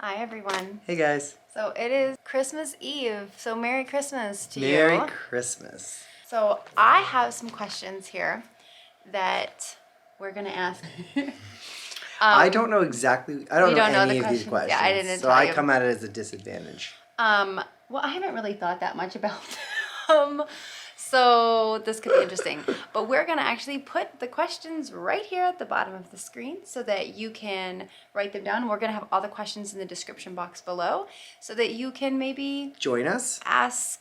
Hi everyone. Hey guys. So it is Christmas Eve, so Merry Christmas to you. Merry Christmas. So I have some questions here that we're gonna ask. I don't know exactly, I don't know any of these questions. Yeah, I didn't so tell I you. come at it as a disadvantage. Well, I haven't really thought that much about them. So this could be interesting. But we're gonna actually put the questions right here at the bottom of the screen so that you can write them down. We're gonna have all the questions in the description box below so that you can maybe Join us. ask,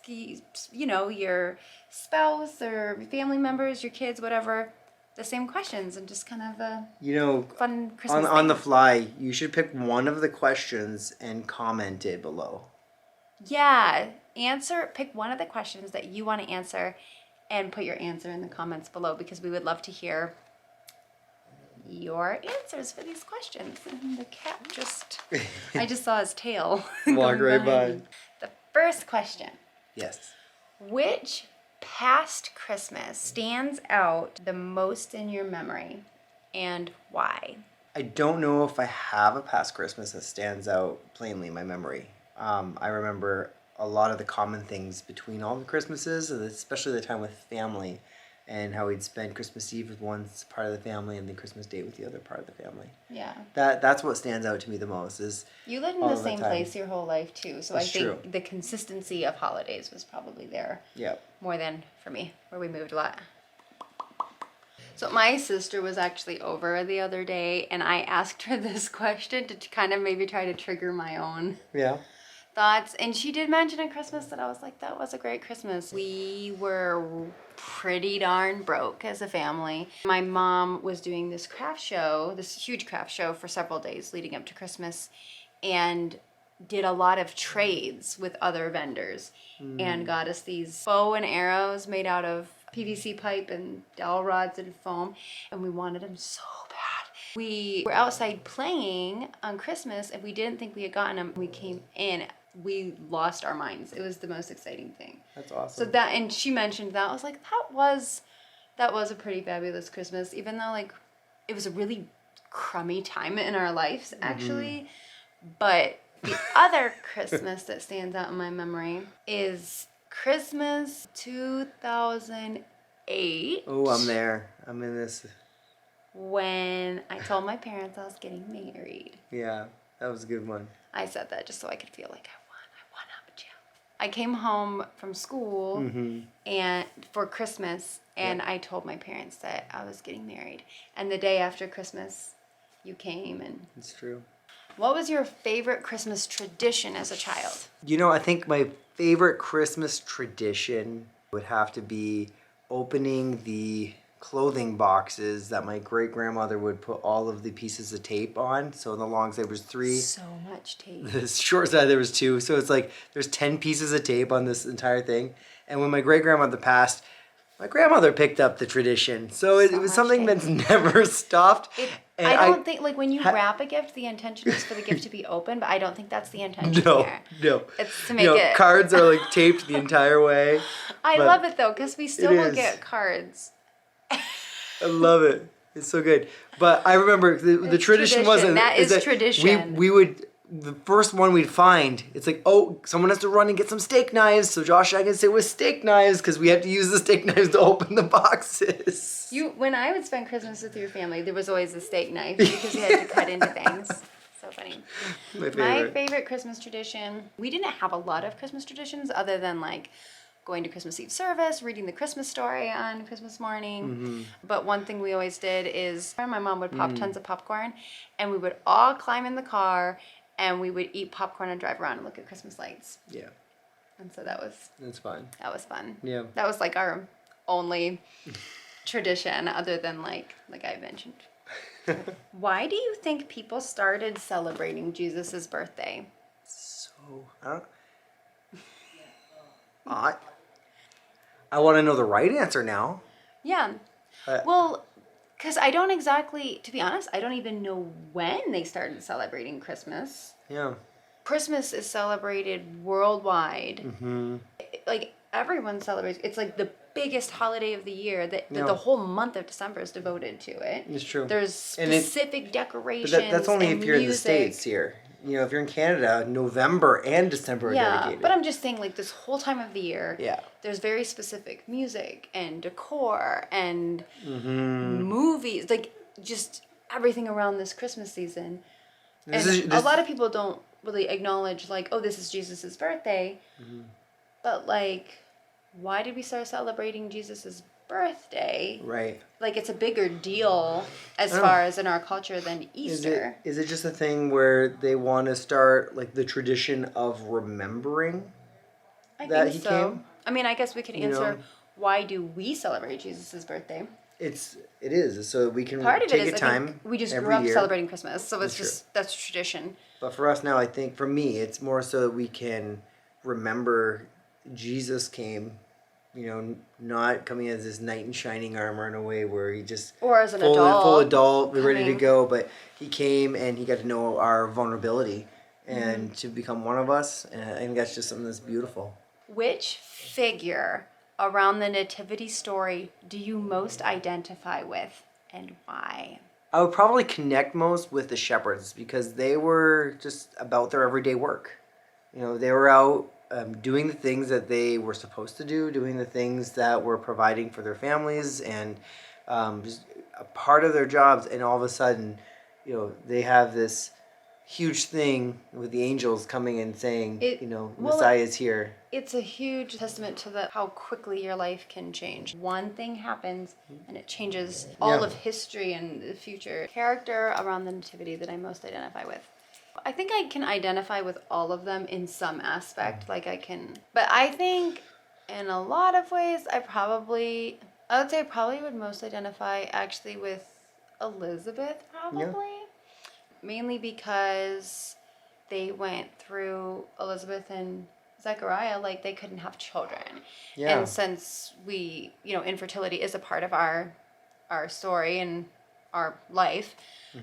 your spouse or family members, your kids, whatever, the same questions and just kind of fun Christmas on the thing. fly, you should pick one of the questions and comment it below. Yeah, pick one of the questions that you want to answer and put your answer in the comments below because we would love to hear your answers for these questions. And the cat I just saw his tail. Walk right by. Me. The first question. Yes. Which past Christmas stands out the most in your memory and why? I don't know if I have a past Christmas that stands out plainly in my memory. I remember a lot of the common things between all the Christmases, especially the time with family, and how we'd spend Christmas Eve with one part of the family and then Christmas Day with the other part of the family. Yeah. That's what stands out to me the most. Is you lived in the same place your whole life too, so That's I think true. the consistency of holidays was probably there. Yep. More than for me, where we moved a lot. So my sister was actually over the other day, and I asked her this question to kind of maybe try to trigger my own thoughts. And she did mention at Christmas that I was like, that was a great Christmas. We were pretty darn broke as a family. My mom was doing this huge craft show for several days leading up to Christmas, and did a lot of trades with other vendors and got us these bow and arrows made out of PVC pipe and dowel rods and foam, and we wanted them so bad. We were outside playing on Christmas and we didn't think we had gotten them. We came in, we lost our minds. It was the most exciting thing. That's awesome. So and she mentioned that. I was like, that was a pretty fabulous Christmas, even though it was a really crummy time in our lives actually. But the other Christmas that stands out in my memory is Christmas 2008. Oh, I'm there. I'm in this. When I told my parents I was getting married. Yeah, that was a good one. I said that just so I could feel like I won out of jail. I came home from school and for Christmas, and I told my parents that I was getting married. And the day after Christmas, you came and... It's true. What was your favorite Christmas tradition as a child? I think my favorite Christmas tradition would have to be opening the clothing boxes that my great-grandmother would put all of the pieces of tape on. So on the long side there was 3. So much tape. The short side there was 2. So it's like there's 10 pieces of tape on this entire thing. And when my great-grandmother passed, my grandmother picked up the tradition. So it was something that's never stopped. I don't think, when you wrap a gift, the intention is for the gift to be open, but I don't think that's the intention here. No. It's to make it... Cards are taped the entire way. I love it though, because we still will get cards. I love it. It's so good. But I remember the tradition wasn't... That is tradition. We would... The first one we'd find, it's like, oh, someone has to run and get some steak knives. So Josh and I can sit with steak knives because we have to use the steak knives to open the boxes. When I would spend Christmas with your family, there was always a steak knife because you had to cut into things. So funny. My favorite Christmas tradition, we didn't have a lot of Christmas traditions other than going to Christmas Eve service, reading the Christmas story on Christmas morning. But one thing we always did is my mom would pop tons of popcorn and we would all climb in the car and we would eat popcorn and drive around and look at Christmas lights. Yeah. And so that's fun. That was fun. Yeah. That was our only tradition other than like I mentioned. Why do you think people started celebrating Jesus's birthday? I want to know the right answer now. Yeah. Well, because I don't exactly, to be honest, I don't even know when they started celebrating Christmas. Yeah. Christmas is celebrated worldwide. Everyone celebrates. It's the biggest holiday of the year. The whole month of December is devoted to it. It's true. There's specific decorations. But that's only and if you're in the music. States here. if you're in Canada, November and December are dedicated. But I'm just saying, like, this whole time of the year, Yeah. there's very specific music and decor and movies, like, just everything around this Christmas season. A lot of people don't really acknowledge, like, oh, this is Jesus's birthday. But, like, why did we start celebrating Jesus's birthday? Right. Like, it's a bigger deal as far as in our culture than Easter. Is it just a thing where they want to start, like, the tradition of remembering that he came? I mean, I guess we can answer, why do we celebrate Jesus' birthday? It is so we can Part of take it is, a time. I think we just every grew up year. celebrating Christmas, so it's that's tradition. But for us now, I think for me, it's more so that we can remember Jesus came, not coming as this knight in shining armor in a way where he just or as an full adult, ready to go. But he came and he got to know our vulnerability and to become one of us. And I think that's just something that's beautiful. Which figure around the Nativity story do you most identify with, and why? I would probably connect most with the shepherds because they were just about their everyday work. They were out doing the things that they were supposed to do, doing the things that were providing for their families and just a part of their jobs. And all of a sudden, they have this huge thing with the angels coming and saying, Messiah is here. It's a huge testament to how quickly your life can change. One thing happens and it changes all of history and the future. Character around the Nativity that I most identify with. I think I can identify with all of them in some aspect. But I think in a lot of ways, I would say I probably would most identify actually with Elizabeth, probably. Yeah. Mainly because they went through Elizabeth and Zechariah, like they couldn't have children. Yeah. And since we, infertility is a part of our story and our life,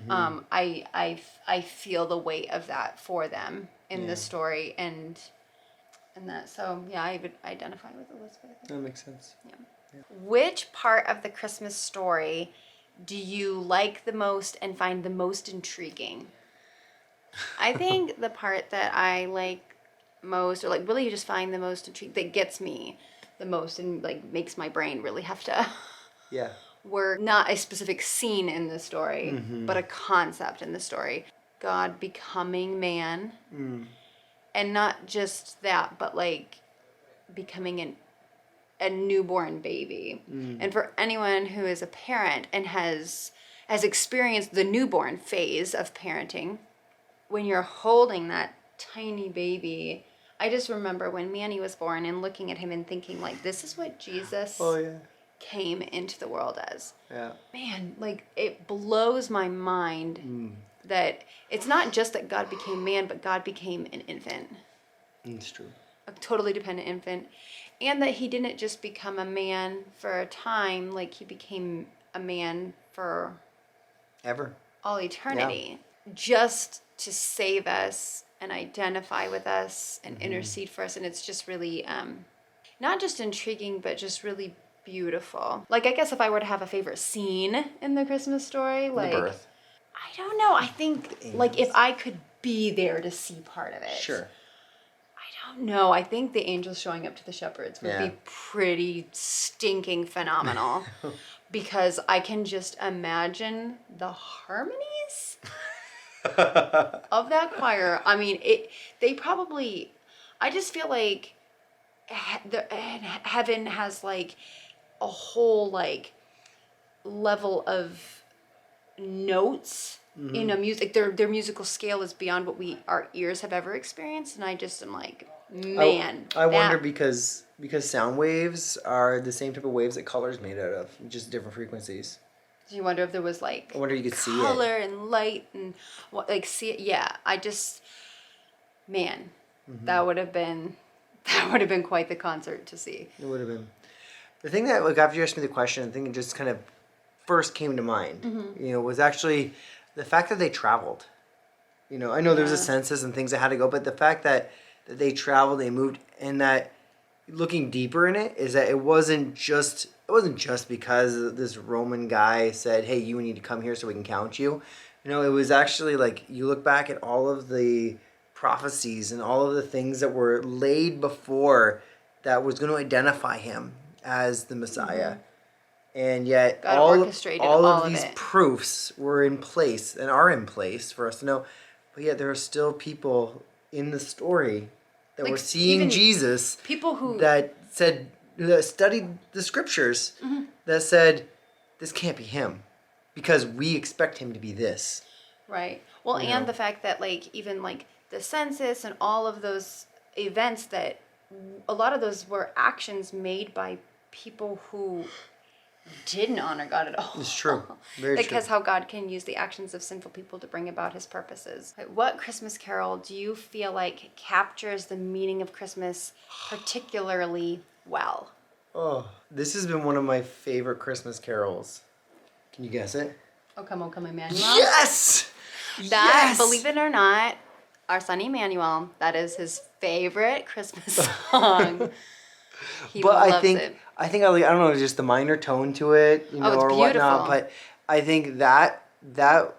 I feel the weight of that for them in the story and that. So yeah, I would identify with Elizabeth. That makes sense. Yeah. Which part of the Christmas story do you like the most and find the most intriguing? I think the part that I like most, or like really just find the most intriguing, that gets me the most and like makes my brain really have to work, not a specific scene in the story, but a concept in the story. God becoming man. And not just that, but like becoming a newborn baby. And for anyone who is a parent and has experienced the newborn phase of parenting, when you're holding that tiny baby, I just remember when Manny was born and looking at him and thinking, like, this is what Jesus came into the world as. Yeah. Man, like, it blows my mind that it's not just that God became man, but God became an infant. It's true. A totally dependent infant. And that he didn't just become a man for a time, like he became a man for all eternity. Yeah. Just to save us and identify with us and intercede for us. And it's just really not just intriguing, but just really beautiful. Like, I guess if I were to have a favorite scene in the Christmas story, like the birth. I don't know. I think like if I could be there to see part of it. Sure. No, I think the angels showing up to the shepherds would be pretty stinking phenomenal because I can just imagine the harmonies of that choir. I mean, they probably, I just feel like heaven has like a whole like level of notes in a music. Their musical scale is beyond what our ears have ever experienced, and I just am like, man. I wonder because sound waves are the same type of waves that color is made out of, just different frequencies. So you wonder if there was like I wonder if you could see it. Color and light and what, like, see it. Yeah, I just, man, that would have been quite the concert to see. It would have been. The thing that, like, after you asked me the question, the thing that just kind of first came to mind, was actually the fact that they traveled. I know there was a census and things that had to go, but the fact that they traveled, they moved, and that looking deeper in it is that it wasn't just because this Roman guy said, hey, you need to come here so we can count you, It was actually like you look back at all of the prophecies and all of the things that were laid before that was going to identify him as the Messiah. And yet God all orchestrated all all of of these it. proofs were in place and are in place for us to know. But yet there are still people in the story that Like, were seeing Jesus, people who that studied the scriptures, that said, this can't be him because we expect him to be this. Right. Well, and the fact that like even like the census and all of those events, that a lot of those were actions made by people who didn't honor God at all. It's true. Very true. Because how God can use the actions of sinful people to bring about his purposes. What Christmas carol do you feel like captures the meaning of Christmas particularly well? Oh, this has been one of my favorite Christmas carols. Can you guess it? Oh, come, Emmanuel. Yes! That, Yes! believe it or not, our son Emmanuel, that is his favorite Christmas song. He loves it. I don't know, just the minor tone to it, It's or beautiful. whatnot. But I think that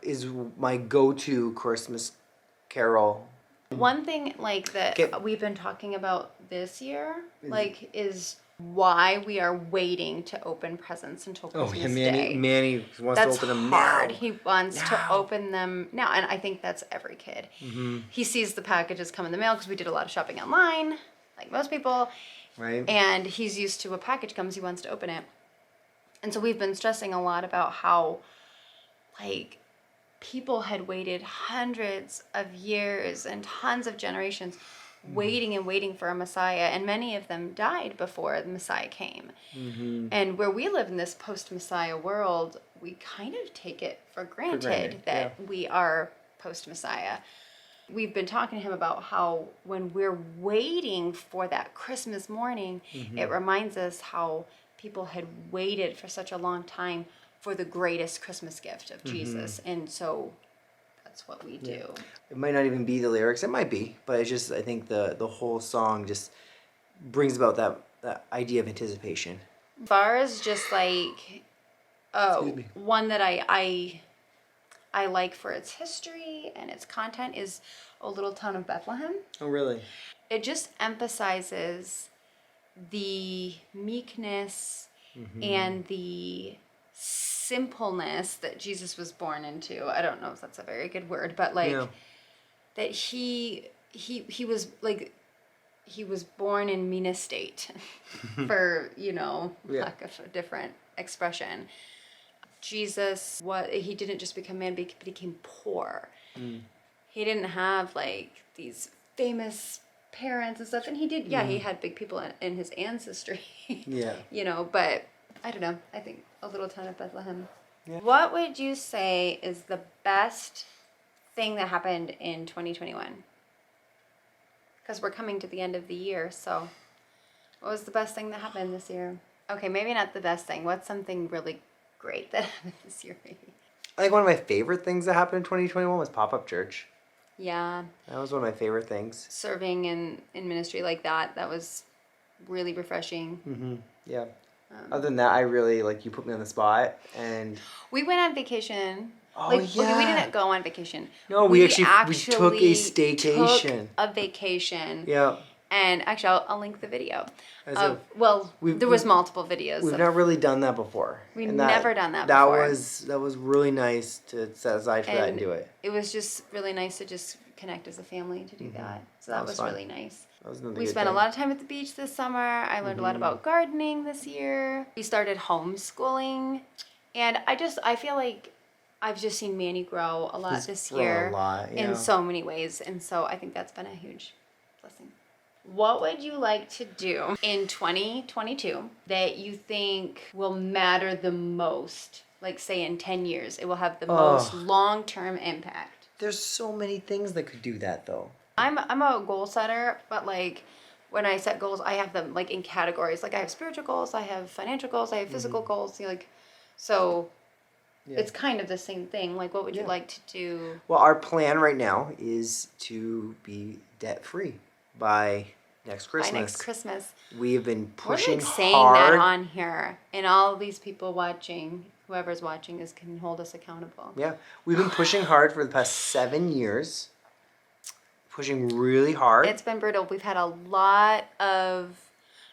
is my go-to Christmas carol. One thing like that we've been talking about this year, like, is why we are waiting to open presents until Christmas Day. Manny wants to open them hard. now. He wants to open them now, and I think that's every kid. He sees the packages come in the mail because we did a lot of shopping online, like most people. Right. And he's used to a package comes, he wants to open it. And so we've been stressing a lot about how, like, people had waited hundreds of years and tons of generations waiting and waiting for a Messiah, and many of them died before the Messiah came. And where we live in this post-Messiah world, we kind of take it for granted that we are post-Messiah. We've been talking to him about how when we're waiting for that Christmas morning, it reminds us how people had waited for such a long time for the greatest Christmas gift of Jesus. And so that's what we do. It might not even be the lyrics. It might be. But it's just, I think the whole song just brings about that idea of anticipation. As far as just like, one that I like for its history and its content is O Little Town of Bethlehem. Oh, really? It just emphasizes the meekness and the simpleness that Jesus was born into. I don't know if that's a very good word, but like that he was like, he was born in mean estate for, lack of a different expression. Jesus, he didn't just become man, but he became poor. He didn't have like these famous parents and stuff, and he did. He had big people in his ancestry. But I don't know. I think A Little Town of Bethlehem. Yeah. What would you say is the best thing that happened in 2021? Because we're coming to the end of the year, so what was the best thing that happened this year? Okay, maybe not the best thing. What's something really great that happened this year, maybe? I think one of my favorite things that happened in 2021 was pop-up church. Yeah. That was one of my favorite things. Serving in ministry like that was really refreshing. Yeah. Other than that, I really, you put me on the spot, and... We went on vacation. Oh, Okay, we didn't go on vacation. No, we actually took a staycation. Took a vacation. Yeah. And actually, I'll link the video. There was multiple videos. We've not really done that before. We've never done that before. That was really nice to set aside for that and do it. It was just really nice to just connect as a family to do that. So that was really nice. We spent a lot of time at the beach this summer. I learned a lot about gardening this year. We started homeschooling. And I feel like I've just seen Manny grow a lot this year. In so many ways. And so I think that's been a huge blessing. What would you like to do in 2022 that you think will matter the most? Like, say, in 10 years, it will have the most long-term impact. There's so many things that could do that, though. I'm a goal setter, but, when I set goals, I have them, in categories. I have spiritual goals, I have financial goals, I have physical goals. So it's kind of the same thing. What would you like to do? Well, our plan right now is to be debt-free by next Christmas. We have been pushing saying hard. that on here, and all these people watching whoever's watching can hold us accountable. Yeah. We've been pushing hard for the past 7 years. Pushing really hard. It's been brutal. We've had a lot of,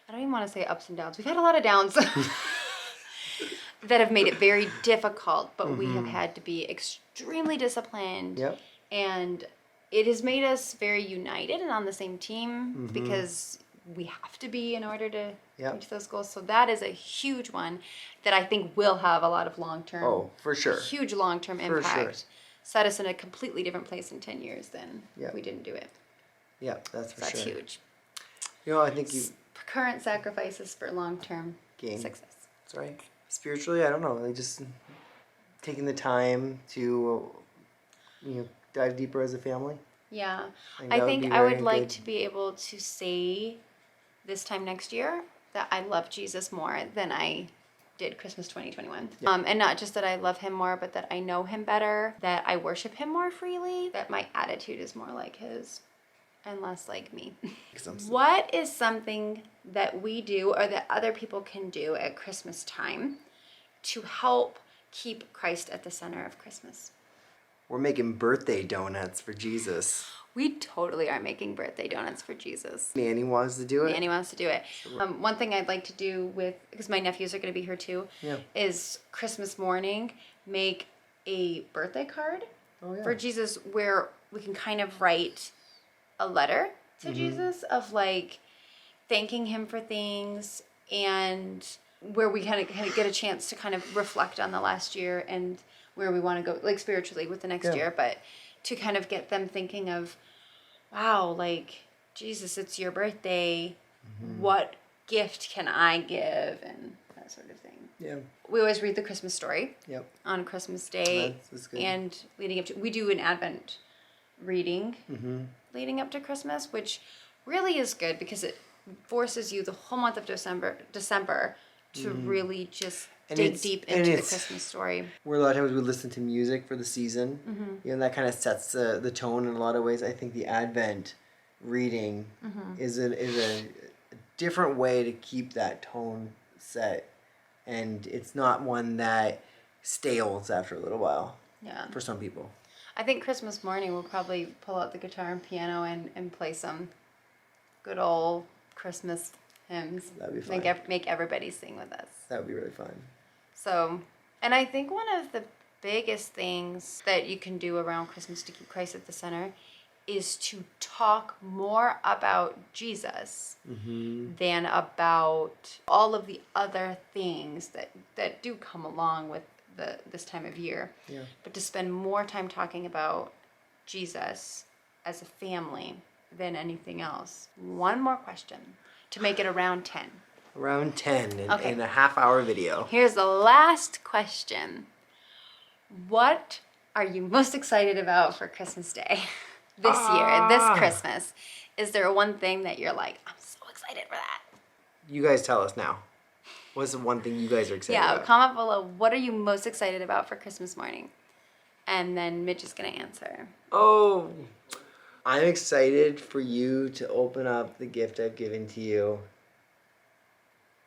I don't even want to say ups and downs. We've had a lot of downs that have made it very difficult, but we have had to be extremely disciplined. Yep. And it has made us very united and on the same team because we have to be in order to reach those goals. So that is a huge one that I think will have a lot of long-term. Oh, for sure. Huge long-term impact. Sure. Set us in a completely different place in 10 years than if we didn't do it. Yeah, that's for sure. That's huge. You know, I think current sacrifices for long-term success. That's right. Spiritually, I don't know. Like just taking the time to, dive deeper as a family. Yeah. I think I would like to be able to say this time next year that I love Jesus more than I did Christmas 2021. Yeah. And not just that I love him more, but that I know him better, that I worship him more freely, that my attitude is more like his and less like me. What is something that we do or that other people can do at Christmas time to help keep Christ at the center of Christmas? We're making birthday donuts for Jesus. We totally are making birthday donuts for Jesus. Manny wants to do it. Manny wants to do it. One thing I'd like to do because my nephews are going to be here too, is Christmas morning make a birthday card for Jesus where we can kind of write a letter to Jesus of like thanking him for things and where we kind of get a chance to kind of reflect on the last year and where we want to go like spiritually with the next year, but to kind of get them thinking of, wow, like, Jesus, it's your birthday. What gift can I give? And that sort of thing. Yeah. We always read the Christmas story on Christmas Day. That's good. And leading up to, we do an Advent reading leading up to Christmas, which really is good because it forces you the whole month of December to really just dig deep into the Christmas story. Where a lot of times we listen to music for the season, that kind of sets the tone in a lot of ways. I think the Advent reading is a different way to keep that tone set, and it's not one that stales after a little while. Yeah. For some people. I think Christmas morning we'll probably pull out the guitar and piano and play some good old Christmas hymns. That'd be fun. Make everybody sing with us. That would be really fun. So, and I think one of the biggest things that you can do around Christmas to keep Christ at the center is to talk more about Jesus than about all of the other things that do come along with this time of year. Yeah. But to spend more time talking about Jesus as a family than anything else. One more question to make it around 10. Around 10 in a half-hour video. Here's the last question. What are you most excited about for Christmas Day this year, this Christmas? Is there one thing that you're like, I'm so excited for that? You guys tell us now. What's the one thing you guys are excited about? Yeah, comment below. What are you most excited about for Christmas morning? And then Mitch is going to answer. Oh, I'm excited for you to open up the gift I've given to you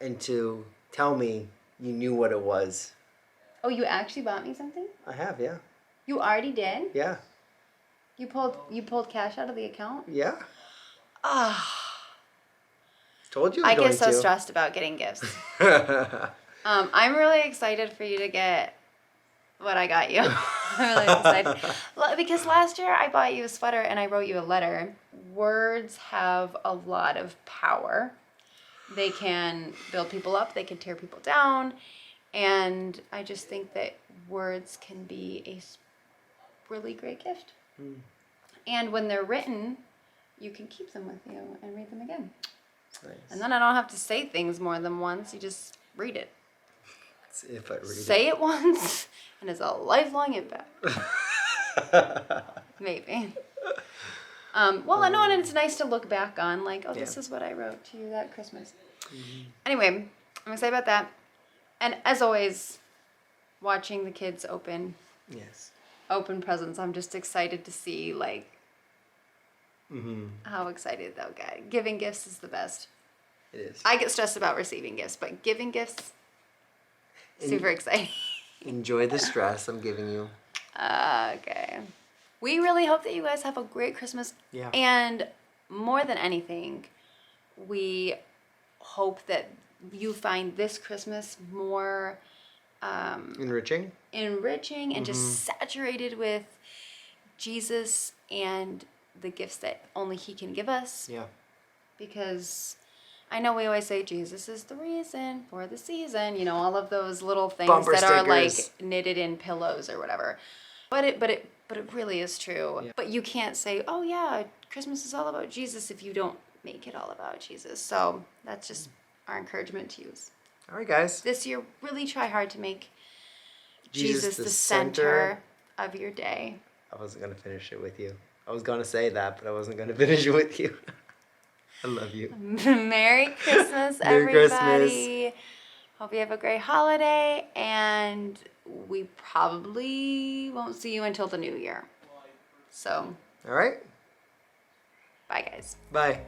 and to tell me you knew what it was. Oh, you actually bought me something? I have, yeah. You already did? Yeah. You pulled cash out of the account? Yeah. Ah. Told you. I get so stressed about getting gifts. I'm really excited for you to get what I got you. I'm really excited. Because last year I bought you a sweater and I wrote you a letter. Words have a lot of power. They can build people up, they can tear people down. And I just think that words can be a really great gift. And when they're written, you can keep them with you and read them again. Nice. And then I don't have to say things more than once. You just read it. If I read say it once, and it's a lifelong impact. Maybe. Well, I know, and it's nice to look back on, like, oh, this is what I wrote to you that Christmas. Anyway, I'm excited about that. And as always, watching the kids open presents, I'm just excited to see, like, how excited they'll get. Giving gifts is the best. It is. I get stressed about receiving gifts, but giving gifts, super exciting. Enjoy the stress I'm giving you. Okay. We really hope that you guys have a great Christmas. Yeah. And more than anything, we hope that you find this Christmas more Enriching and just saturated with Jesus and the gifts that only He can give us. Yeah. Because I know we always say Jesus is the reason for the season, you know, all of those little things Bumper that are stickers. like knitted in pillows or whatever. But it really is true. Yeah. But you can't say, "Oh yeah, Christmas is all about Jesus," if you don't make it all about Jesus. So that's just our encouragement to you. All right, guys. This year, really try hard to make Jesus the center of your day. I wasn't going to finish it with you. I was going to say that, but I wasn't going to finish it with you. I love you. Merry Christmas, Merry everybody. Hope you have a great holiday, and we probably won't see you until the new year. So, all right. bye, guys. Bye.